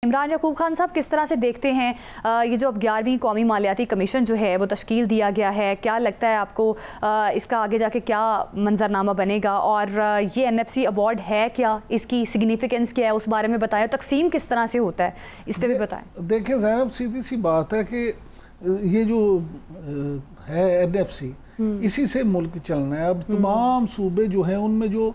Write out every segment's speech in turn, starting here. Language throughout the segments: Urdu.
عمران یعقوب خان صاحب کس طرح سے دیکھتے ہیں یہ جو اب 11ویں قومی مالیاتی کمیشن جو ہے وہ تشکیل دیا گیا ہے، کیا لگتا ہے آپ کو اس کا آگے جا کے کیا منظرنامہ بنے گا، اور یہ NFC ایوارڈ ہے کیا، اس کی سگنیفیکنس کیا ہے، اس بارے میں بتائیں، تقسیم کس طرح سے ہوتا ہے اس پہ بھی بتائیں۔ دیکھیں زینب، سیدھی سی بات ہے کہ یہ جو ہے NFC اسی سے ملک چلنا ہے۔ اب تمام صوبے جو ہیں ان میں جو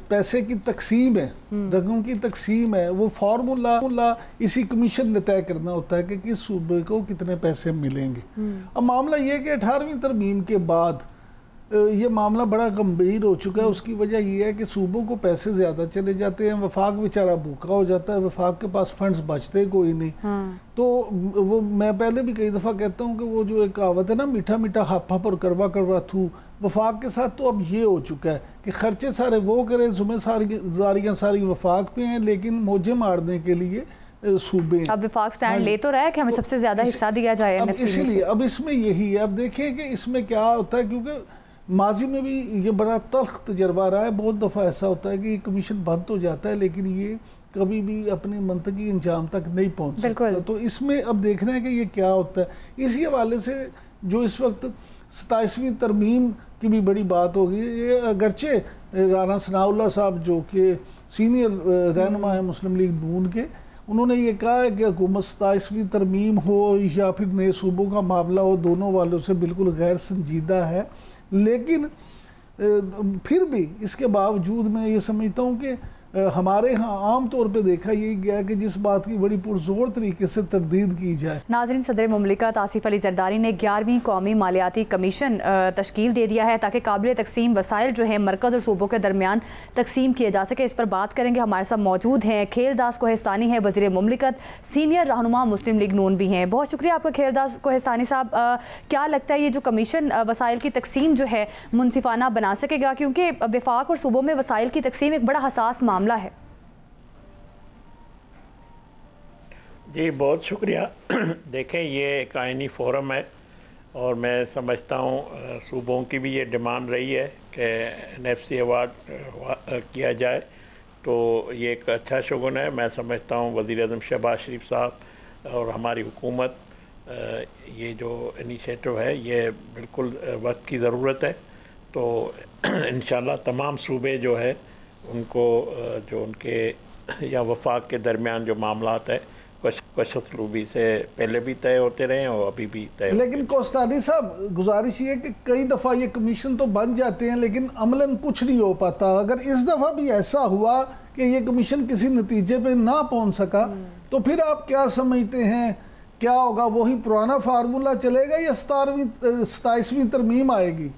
پیسے کی تقسیم ہے، رقم کی تقسیم ہے، وہ فارمولا اسی کمیشن نے طے کرنا ہوتا ہے کہ کس صوبے کو کتنے پیسے ملیں گے۔ اب معاملہ یہ کہ 18ویں ترمیم کے بعد یہ معاملہ بڑا گمبھیر ہو چکا ہے۔ اس کی وجہ یہ ہے کہ صوبوں کو پیسے زیادہ چلے جاتے ہیں، وفاق بیچارہ بھوکا ہو جاتا ہے، وفاق کے پاس فنڈز بچتے کوئی نہیں۔ تو وہ میں پہلے بھی کئی دفعہ کہتا ہوں کہ وہ جو ایک کہاوت ہے نا، میٹھا میٹھا ہپ ہپ اور کروا کروا تھو، وفاق کے ساتھ تو اب یہ ہو چکا ہے کہ خرچے سارے وہ کرے، ذمہ داریاں ساری وفاق پہ ہیں، لیکن موجے مارنے کے لیے صوبے ہیں۔ اب وفاق سٹینڈ لے تو رہا ہے کہ ہمیں سب سے زیادہ حصہ دیا جائے اب اسی لیے اب اس میں یہی ہے۔ اب دیکھیں کہ اس میں کیا ہوتا ہے، کیونکہ ماضی میں بھی یہ بڑا تلخ تجربہ رہا ہے۔ بہت دفعہ ایسا ہوتا ہے کہ یہ کمیشن بند ہو جاتا ہے لیکن یہ کبھی بھی اپنے منطقی انجام تک نہیں پہنچ سکتا۔ تو اس میں اب دیکھنا ہے کہ یہ کیا ہوتا ہے۔ اسی حوالے سے جو اس وقت 27ویں ترمیم کی بھی بڑی بات ہوگی، یہ اگرچہ رانا ثناء اللہ صاحب جو کہ سینئر رہنما ہیں مسلم لیگ نون کے، انہوں نے یہ کہا ہے کہ حکومت 27ویں ترمیم ہو یا پھر نئے صوبوں کا معاملہ ہو، دونوں والوں سے بالکل غیر سنجیدہ ہے۔ لیکن پھر بھی اس کے باوجود میں یہ سمجھتا ہوں کہ ہمارے ہاں عام طور پہ دیکھا یہ گیا کہ جس بات کی بڑی پرزور طریقے سے تردید کی جائے۔ ناظرین، صدر مملکت آصف علی زرداری نے 11ویں قومی مالیاتی کمیشن تشکیل دے دیا ہے تاکہ قابل تقسیم وسائل جو ہیں مرکز اور صوبوں کے درمیان تقسیم کیے جا سکے۔ اس پر بات کریں گے، ہمارے ساتھ موجود ہیں کھیرداس کوہستانی ہیں، وزیر مملکت، سینئر رہنما مسلم لیگ نون بھی ہیں۔ بہت شکریہ آپ کا کھیرداس کوہستانی صاحب۔ کیا لگتا ہے یہ جو کمیشن وسائل کی تقسیم جو ہے منصفانہ بنا سکے گا، کیونکہ وفاق اور صوبوں میں وسائل کی تقسیم ایک بڑا حساس معاملہ ہے؟ جی بہت شکریہ۔ دیکھیں، یہ ایک آئینی فورم ہے اور میں سمجھتا ہوں صوبوں کی بھی یہ ڈیمانڈ رہی ہے کہ NFC ایوارڈ کیا جائے، تو یہ ایک اچھا شگن ہے۔ میں سمجھتا ہوں وزیر اعظم شہباز شریف صاحب اور ہماری حکومت یہ جو انیشیٹو ہے یہ بالکل وقت کی ضرورت ہے، تو انشاءاللہ تمام صوبے جو ہے ان کو جو ان کے یا وفاق کے درمیان جو معاملات ہے کچھ اسلوبی سے پہلے بھی طے ہوتے رہے اور ابھی بھی طے ہوتے ہیں۔ لیکن کوہستانی صاحب، گزارش یہ ہے کہ کئی دفعہ یہ کمیشن تو بن جاتے ہیں لیکن عملاً کچھ نہیں ہو پاتا۔ اگر اس دفعہ بھی ایسا ہوا کہ یہ کمیشن کسی نتیجے پہ نہ پہنچ سکا تو پھر آپ کیا سمجھتے ہیں کیا ہوگا؟ وہی پرانا فارمولا چلے گا یا 27ویں ترمیم آئے گی؟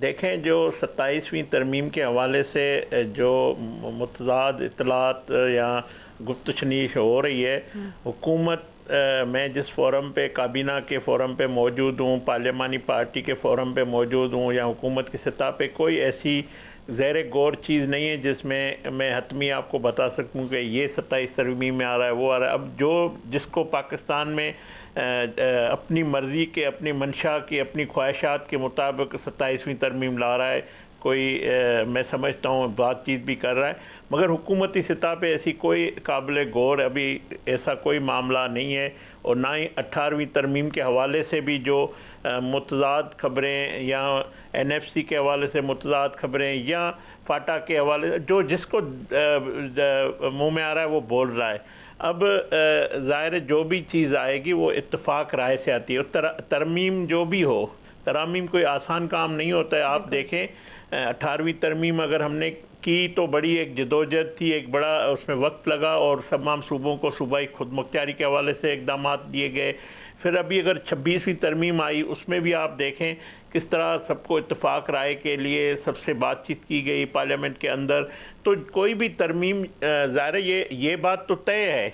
دیکھیں، جو 27ویں ترمیم کے حوالے سے جو متضاد اطلاعات یا گفت و شنید ہو رہی ہے، حکومت میں جس فورم پہ کابینہ کے فورم پہ موجود ہوں، پارلیمانی پارٹی کے فورم پہ موجود ہوں یا حکومت کی سطح پہ کوئی ایسی زیر غور چیز نہیں ہے جس میں میں حتمی آپ کو بتا سکوں کہ یہ 27 ترمیم میں آ رہا ہے، وہ آ رہا ہے۔ اب جس کو پاکستان میں اپنی مرضی کے، اپنی منشا کی، اپنی خواہشات کے مطابق 27ویں ترمیم لا رہا ہے، کوئی میں سمجھتا ہوں بات چیت بھی کر رہا ہے، مگر حکومتی سطح پہ ایسی کوئی قابل غور ابھی ایسا کوئی معاملہ نہیں ہے، اور نہ ہی 18ویں ترمیم کے حوالے سے بھی جو متضاد خبریں یا NFC کے حوالے سے متضاد خبریں یا فاٹا کے حوالے سے جو جس کو منہ میں آ رہا ہے وہ بول رہا ہے۔ اب ظاہر جو بھی چیز آئے گی وہ اتفاق رائے سے آتی ہے۔ ترمیم جو بھی ہو، ترامیم کوئی آسان کام نہیں ہوتا ہے۔ آپ دیکھیں 18ویں ترمیم اگر ہم نے کی تو بڑی ایک جدوجہد تھی، ایک بڑا اس میں وقت لگا اور تمام صوبوں کو صوبائی خود مختاری کے حوالے سے اقدامات دیے گئے۔ پھر ابھی اگر 26ویں ترمیم آئی اس میں بھی آپ دیکھیں کس طرح سب کو اتفاق رائے کے لیے سب سے بات چیت کی گئی پارلیمنٹ کے اندر۔ تو کوئی بھی ترمیم ظاہر یہ بات تو طے ہے،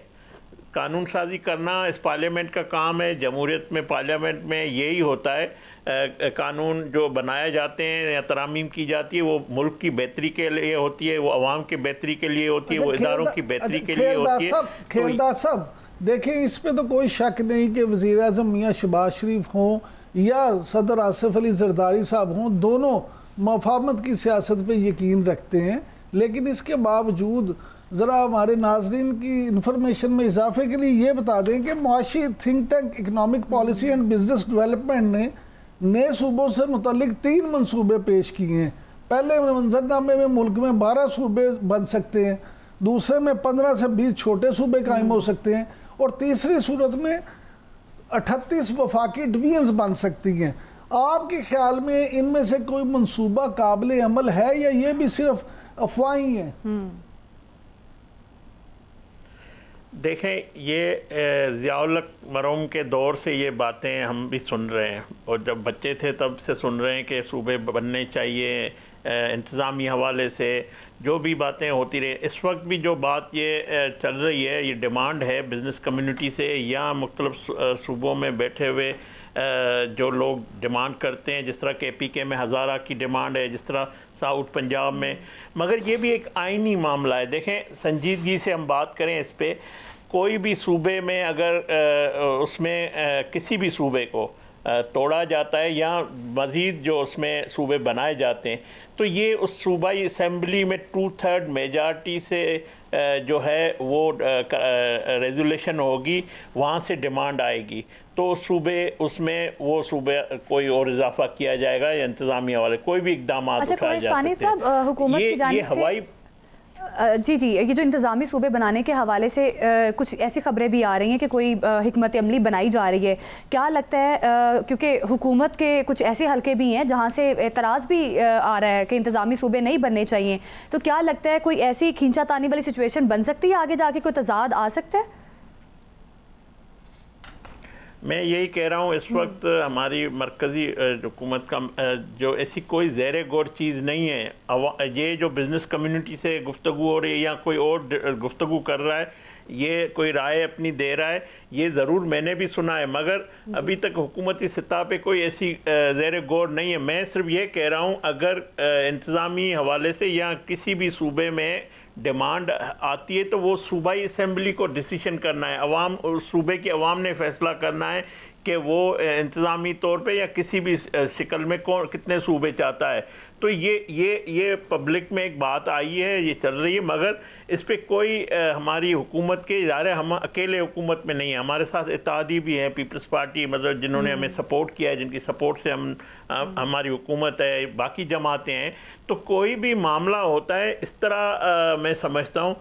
قانون سازی کرنا اس پارلیمنٹ کا کام ہے۔ جمہوریت میں پارلیمنٹ میں یہی ہوتا ہے، قانون جو بنائے جاتے ہیں یا ترامیم کی جاتی ہے وہ ملک کی بہتری کے لیے ہوتی ہے، وہ عوام کی بہتری کے لیے ہوتی ہے، وہ اداروں کی بہتری کے لیے ہوتی ہے۔ کھیرداس صاحب دیکھیں، اس پہ تو کوئی شک نہیں کہ وزیر اعظم میاں شہباز شریف ہوں یا صدر آصف علی زرداری صاحب ہوں، دونوں مفاہمت کی سیاست پہ یقین رکھتے ہیں۔ لیکن اس کے باوجود ذرا ہمارے ناظرین کی انفارمیشن میں اضافے کے لیے یہ بتا دیں کہ معاشی think tank economic policy and business development نے نئے صوبوں سے متعلق 3 منصوبے پیش کیے ہیں. پہلے منظرنامے میں ملک میں 12 صوبے بن سکتے ہیں، دوسرے میں 15 سے 20 چھوٹے صوبے قائم ہو سکتے ہیں، اور تیسری صورت میں 38 وفاقی ڈویژنز بن سکتی ہیں. آپ کے خیال میں ان میں سے کوئی منصوبہ قابل عمل ہے یا یہ بھی صرف افواہیں ہیں؟ دیکھیں، یہ ضیاء الحق مرحوم کے دور سے یہ باتیں ہم بھی سن رہے ہیں، اور جب بچے تھے تب سے سن رہے ہیں کہ صوبے بننے چاہیے. انتظامی حوالے سے جو بھی باتیں ہوتی رہے، اس وقت بھی جو بات یہ چل رہی ہے، یہ ڈیمانڈ ہے بزنس کمیونٹی سے یا مختلف صوبوں میں بیٹھے ہوئے جو لوگ ڈیمانڈ کرتے ہیں، جس طرح کہ پی کے میں ہزارہ کی ڈیمانڈ ہے، جس طرح ساؤتھ پنجاب میں. مگر یہ بھی ایک آئینی معاملہ ہے. دیکھیں، سنجیدگی سے ہم بات کریں اس پہ، کوئی بھی صوبے میں اگر اس میں کسی بھی صوبے کو توڑا جاتا ہے یا مزید جو اس میں صوبے بنائے جاتے ہیں، تو یہ اس صوبائی اسمبلی میں 2/3 میجارٹی سے جو ہے وہ ریزولیشن ہوگی، وہاں سے ڈیمانڈ آئے گی، تو صوبے اس میں وہ صوبے کوئی اور اضافہ کیا جائے گا یا انتظامی حوالے کوئی بھی اقدامات اٹھائے جا سکتے ہیں. حکومت کی جانب سے جی یہ جو انتظامی صوبے بنانے کے حوالے سے کچھ ایسی خبریں بھی آ رہی ہیں کہ کوئی حکمت عملی بنائی جا رہی ہے. کیا لگتا ہے، کیونکہ حکومت کے کچھ ایسے حلقے بھی ہیں جہاں سے اعتراض بھی آ رہا ہے کہ انتظامی صوبے نہیں بننے چاہیے، تو کیا لگتا ہے کوئی ایسی کھینچا تانی والی سچویشن بن سکتی ہے، آگے جا کے کوئی تضاد آ سکتا ہے؟ میں یہی کہہ رہا ہوں، اس وقت ہماری مرکزی حکومت کا جو ایسی کوئی زیر غور چیز نہیں ہے. یہ جو بزنس کمیونٹی سے گفتگو ہو رہی ہے یا کوئی اور گفتگو کر رہا ہے، یہ کوئی رائے اپنی دے رہا ہے، یہ ضرور میں نے بھی سنا ہے، مگر ابھی تک حکومتی سطح پہ کوئی ایسی زیر غور نہیں ہے. میں صرف یہ کہہ رہا ہوں، اگر انتظامی حوالے سے یا کسی بھی صوبے میں ڈیمانڈ آتی ہے تو وہ صوبائی اسمبلی کو ڈیسیشن کرنا ہے، عوام، صوبے کی عوام نے فیصلہ کرنا ہے کہ وہ انتظامی طور پہ یا کسی بھی شکل میں کتنے صوبے چاہتا ہے. تو یہ پبلک میں ایک بات آئی ہے، یہ چل رہی ہے، مگر اس پہ کوئی ہماری حکومت کے ادارے، ہم اکیلے حکومت میں نہیں ہیں، ہمارے ساتھ اتحادی بھی ہیں، پیپلز پارٹی، مطلب جنہوں نے ہمیں سپورٹ کیا ہے، جن کی سپورٹ سے ہماری حکومت ہے، باقی جماعتیں ہیں. تو کوئی بھی معاملہ ہوتا ہے اس طرح میں سمجھتا ہوں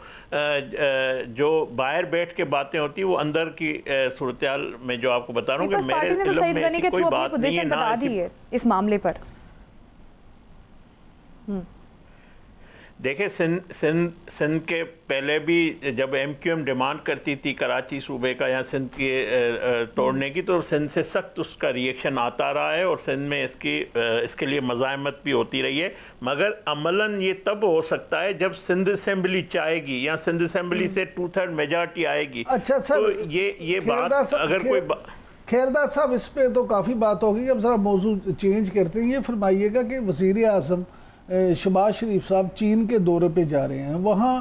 جو باہر بیٹھ کے باتیں ہوتی ہیں وہ اندر کی صورتحال میں جو آپ کو بتا رہا ہوں کہ میرے علم میں ایسی کوئی بات نہیں ہے اس معاملے پر. دیکھیں، سندھ کے پہلے بھی جب ایم کیو ایم ڈیمانڈ کرتی تھی کراچی صوبے کا یا سندھ کے توڑنے کی، تو سندھ سے سخت اس کا ریئیکشن آتا رہا ہے، اور سندھ میں اس کے لیے مزاحمت بھی ہوتی رہی ہے. مگر عملاً یہ تب ہو سکتا ہے جب سندھ اسمبلی چاہے گی یا سندھ اسمبلی سے 2/3 میجارٹی آئے گی. اچھا سر، تو یہ بات اگر کوئی خیردار صاحب، اس پہ تو کافی بات ہوگی. اب ذرا موضوع چینج کرتے ہیں. یہ فرمائیے گا کہ وزیر اعظم شہباز شریف صاحب چین کے دورے پہ جا رہے ہیں، وہاں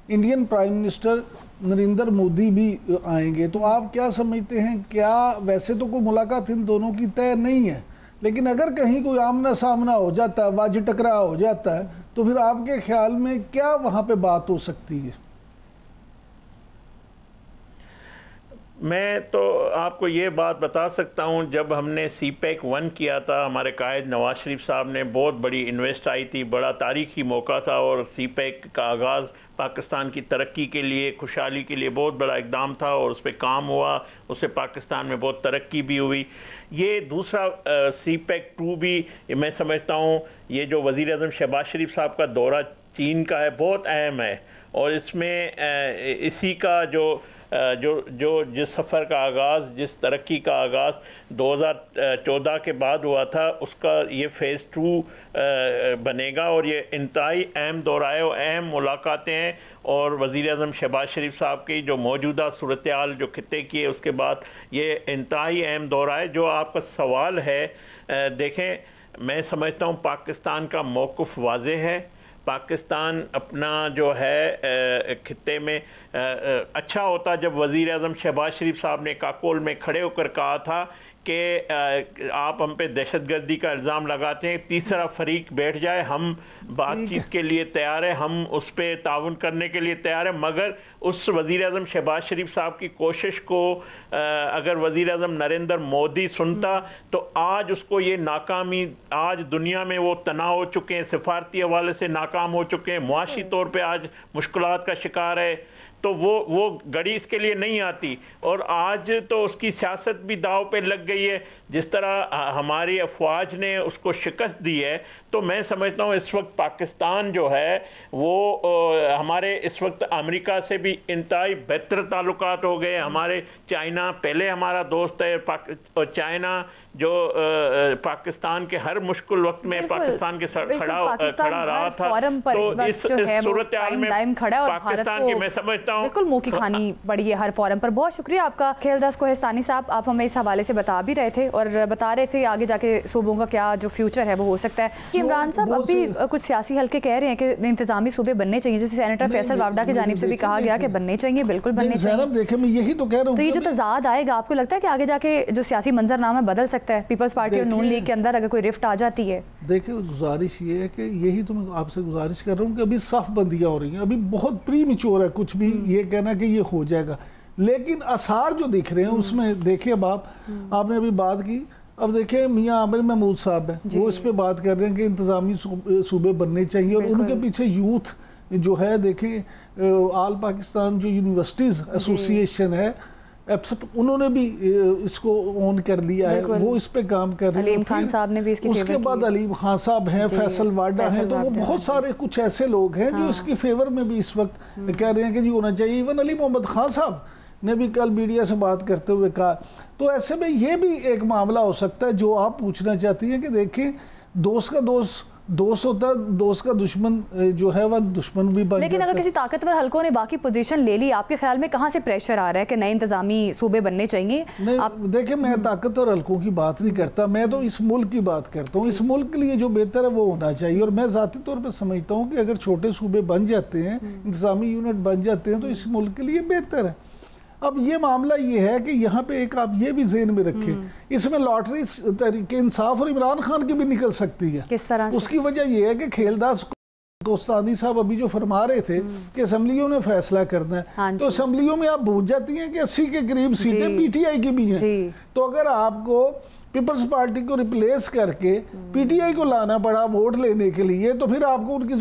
Indian prime minister Narendra Modi بھی آئیں گے، تو آپ کیا سمجھتے ہیں؟ کیا ویسے تو کوئی ملاقات ان دونوں کی طے نہیں ہے، لیکن اگر کہیں کوئی آمنا سامنا ہو جاتا ہے، واجھ ٹکرا ہو جاتا ہے، تو پھر آپ کے خیال میں کیا وہاں پہ بات ہو سکتی ہے؟ میں تو آپ کو یہ بات بتا سکتا ہوں، جب ہم نے سی پیک 1 کیا تھا، ہمارے قائد نواز شریف صاحب نے بہت بڑی انویسٹ آئی تھی، بڑا تاریخی موقع تھا، اور سی پیک کا آغاز پاکستان کی ترقی کے لیے، خوشحالی کے لیے بہت بڑا اقدام تھا، اور اس پہ کام ہوا، اس سے پاکستان میں بہت ترقی بھی ہوئی. یہ دوسرا سی پیک 2 بھی میں سمجھتا ہوں، یہ جو وزیر اعظم شہباز شریف صاحب کا دورہ چین کا ہے بہت اہم ہے، اور اس میں اسی کا جس سفر کا آغاز، جس ترقی کا آغاز 2014 کے بعد ہوا تھا، اس کا یہ فیز 2 بنے گا، اور یہ انتہائی اہم دورہ ہے، اور اہم ملاقاتیں ہیں. اور وزیر اعظم شہباز شریف صاحب کی جو موجودہ صورتحال جو خطے کی ہے، اس کے بعد یہ انتہائی اہم دورہ ہے. جو آپ کا سوال ہے، دیکھیں، میں سمجھتا ہوں پاکستان کا موقف واضح ہے. پاکستان اپنا جو ہے خطے میں اچھا ہوتا جب وزیر اعظم شہباز شریف صاحب نے کاکول میں کھڑے ہو کر کہا تھا کہ آپ ہم پہ دہشت گردی کا الزام لگاتے ہیں، تیسرا فریق بیٹھ جائے، ہم بات چیت کے لیے تیار ہیں، ہم اس پہ تعاون کرنے کے لیے تیار ہیں، مگر اس وزیر اعظم شہباز شریف صاحب کی کوشش کو اگر وزیر اعظم نریندر مودی سنتا تو آج اس کو یہ ناکامی، آج دنیا میں وہ تناؤ ہو چکے ہیں، سفارتی حوالے سے ناکام ہو چکے ہیں، معاشی طور پہ آج مشکلات کا شکار ہے، تو وہ گھڑی اس کے لیے نہیں آتی۔ اور آج تو اس کی سیاست بھی داؤ پہ لگ گئی ہے، جس طرح ہماری افواج نے اس کو شکست دی ہے، تو میں سمجھتا ہوں اس وقت پاکستان جو ہے وہ ہمارے اس وقت امریکہ سے بھی انتہائی بہتر تعلقات ہو گئے، ہمارے چائنا پہلے ہمارا دوست ہے، اور چائنا جو پاکستان کے ہر مشکل وقت میں پاکستان کے کھڑا رہا تھا، تو اس صورتحال میں پاکستان کی میں سمجھتا ہوں بالکل منہ کی کھانی پڑی ہے ہر فورم پر۔ بہت شکریہ آپ کا خیلداس کوہستانی صاحب، آپ ہمیں اس حوالے سے بتا بھی رہے تھے اور بتا رہے تھے آگے جا کے صوبوں کا کیا جو فیوچر ہے وہ ہو سکتا ہے۔ عمران صاحب ابھی کچھ سیاسی حلقے کہہ رہے ہیں کہ انتظامی صوبے بننے چاہیے، جیسے سینیٹر فیصل وابڈا کی جانب سے بھی کہا گیا کہ بننے چاہیے، بالکل بننے چاہیے۔ دیکھیں میں یہی تو کہہ رہا ہوں، تو یہ جو تضاد آئے گا آپ کو لگتا ہے کہ آگے جا کے جو سیاسی منظر نامہ بدل سکتا ہے پیپلز پارٹی اور نون لیگ کے اندر اگر کوئی رفٹ آ جاتی ہے؟ دیکھیں گزارش یہ ہے کہ یہی تو میں آپ سے گزارش کر رہا ہوں کہ ابھی صف بندیاں ہو رہی ہیں، ابھی بہت پری میچور ہے کچھ بھی یہ کہنا کہ یہ ہو جائے گا، لیکن آثار جو دکھ رہے ہیں اس میں دیکھیں اب آپ نے ابھی بات کی، اب دیکھیں میاں عامر محمود صاحب ہیں وہ اس پہ بات کر رہے ہیں کہ انتظامی صوبے بننے چاہیے، اور ان کے پیچھے یوتھ جو ہے دیکھیں آل پاکستان جو یونیورسٹیز ایسوسی ایشن ہے انہوں نے بھی اس کو اون کر لیا ہے، وہ اس پہ کام کر رہے ہیں۔ علیم خان صاحب نے بھی اس کے بعد علیم خان صاحب ہیں، فیصل وارڈا ہیں، تو وہ بہت سارے کچھ ایسے لوگ ہیں جو اس کی فیور میں بھی اس وقت کہہ رہے ہیں کہ جی ہونا چاہیے۔ ایون علی محمد خان صاحب نے بھی کل میڈیا سے بات کرتے ہوئے کہا، تو ایسے میں یہ بھی ایک معاملہ ہو سکتا ہے جو آپ پوچھنا چاہتی ہیں کہ دیکھیں دوست کا دوست ہوتا ہے، دوست کا دشمن جو ہے وہ دشمن بھی بن جاتا ہے۔ لیکن اگر کسی طاقتور حلقوں نے باقی پوزیشن لے لی، آپ کے خیال میں کہاں سے پریشر آ رہا ہے کہ نئے انتظامی صوبے بننے چاہیے؟ دیکھیں میں طاقتور حلقوں کی بات نہیں کرتا، میں تو اس ملک کی بات کرتا ہوں، اس ملک کے لیے جو بہتر ہے وہ ہونا چاہیے، اور میں ذاتی طور پہ سمجھتا ہوں کہ اگر چھوٹے صوبے بن جاتے ہیں، انتظامی یونٹ بن جاتے ہیں تو اس ملک کے لیے بہتر ہے۔ اب یہ معاملہ یہ ہے کہ یہاں پہ ایک آپ یہ بھی ذہن میں رکھیں، اس میں لاٹری تحریک انصاف اور عمران خان کی بھی نکل سکتی ہے۔ کس طرح؟ اس کی وجہ یہ ہے کہ خیلداس کوہستانی صاحب ابھی جو فرما رہے تھے کہ اسمبلیوں نے فیصلہ کرنا ہے، تو اسمبلیوں میں آپ بھول جاتی ہیں کہ 80 کے قریب سیٹیں پی ٹی آئی کی بھی ہیں، تو اگر آپ کو پیپلز پارٹی کو ریپلیس کر کے پی ٹی آئی کو لانا پڑا ووٹ لینے کے لیے تو پھر آپ کو ان کی